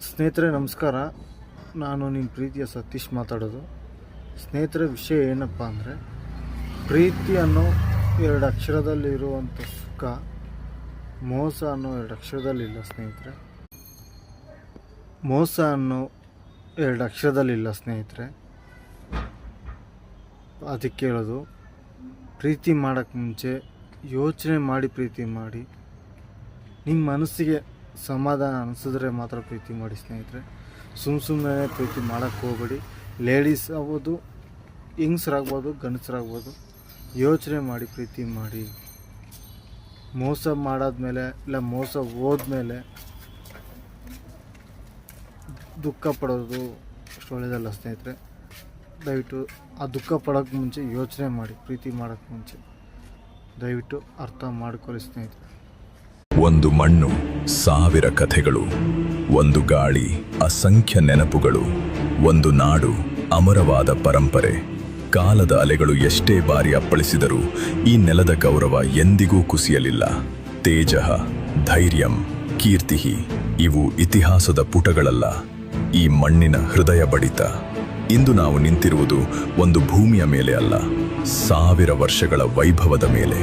ಸ್ನೇಹಿತರೆ ನಮಸ್ಕಾರ. ನಾನು ನಿಮ್ಮ ಪ್ರೀತಿಯ ಸತೀಶ್ ಮಾತಾಡೋದು. ಸ್ನೇಹಿತರೆ, ವಿಷಯ ಏನಪ್ಪ ಅಂದರೆ, ಪ್ರೀತಿ ಅನ್ನೋ 2 ಅಕ್ಷರದಲ್ಲಿರುವಂಥ ಸುಖ, ಮೋಸ ಅನ್ನೋ 2 ಅಕ್ಷರದಲ್ಲಿಲ್ಲ ಸ್ನೇಹಿತರೆ. ಮೋಸ ಅನ್ನೋ 2 ಅಕ್ಷರದಲ್ಲಿಲ್ಲ ಸ್ನೇಹಿತರೆ. ಅದಕ್ಕೆ ಹೇಳೋದು, ಪ್ರೀತಿ ಮಾಡೋಕ್ಕೆ ಮುಂಚೆ ಯೋಚನೆ ಮಾಡಿ ಪ್ರೀತಿ ಮಾಡಿ. ನಿಮ್ಮ ಮನಸ್ಸಿಗೆ ಸಮಾಧಾನ ಅನಿಸಿದ್ರೆ ಮಾತ್ರ ಪ್ರೀತಿ ಮಾಡಿ ಸ್ನೇಹಿತರೆ. ಸುಮ್ಮನೆ ಪ್ರೀತಿ ಮಾಡೋಕ್ಕೆ ಹೋಗಬೇಡಿ. ಲೇಡೀಸ್ ಆಗ್ಬೋದು, ಹೆಂಗಸ್ರಾಗ್ಬೋದು, ಗಂಡಸರಾಗ್ಬೋದು, ಯೋಚನೆ ಮಾಡಿ ಪ್ರೀತಿ ಮಾಡಿ. ಮೋಸ ಮಾಡಾದ್ಮೇಲೆ ಇಲ್ಲ ಮೋಸ ಹೋದ್ಮೇಲೆ ದುಃಖ ಪಡೋದು ಅಷ್ಟು ಒಳ್ಳೆಯದಲ್ಲ ಸ್ನೇಹಿತರೆ. ದಯವಿಟ್ಟು ಆ ದುಃಖ ಪಡೋಕ್ಕೆ ಮುಂಚೆ ಯೋಚನೆ ಮಾಡಿ. ಪ್ರೀತಿ ಮಾಡೋಕ್ಕೆ ಮುಂಚೆ ದಯವಿಟ್ಟು ಅರ್ಥ ಮಾಡ್ಕೊಳ್ಳಿ ಸ್ನೇಹಿತರೆ. ಒಂದು ಮಣ್ಣು, 1000 ಕಥೆಗಳು. ಒಂದು ಗಾಳಿ, ಅಸಂಖ್ಯ ನೆನಪುಗಳು. ಒಂದು ನಾಡು, ಅಮರವಾದ ಪರಂಪರೆ. ಕಾಲದ ಅಲೆಗಳು ಎಷ್ಟೇ ಬಾರಿ ಅಪ್ಪಳಿಸಿದರೂ ಈ ನೆಲದ ಗೌರವ ಎಂದಿಗೂ ಕುಸಿಯಲಿಲ್ಲ. ತೇಜಃ, ಧೈರ್ಯಂ, ಕೀರ್ತಿಃ ಇವು ಇತಿಹಾಸದ ಪುಟಗಳಲ್ಲ, ಈ ಮಣ್ಣಿನ ಹೃದಯ ಬಡಿತ. ಇಂದು ನಾವು ನಿಂತಿರುವುದು ಒಂದು ಭೂಮಿಯ ಮೇಲೆ ಅಲ್ಲ, 1000 ವರ್ಷಗಳ ವೈಭವದ ಮೇಲೆ.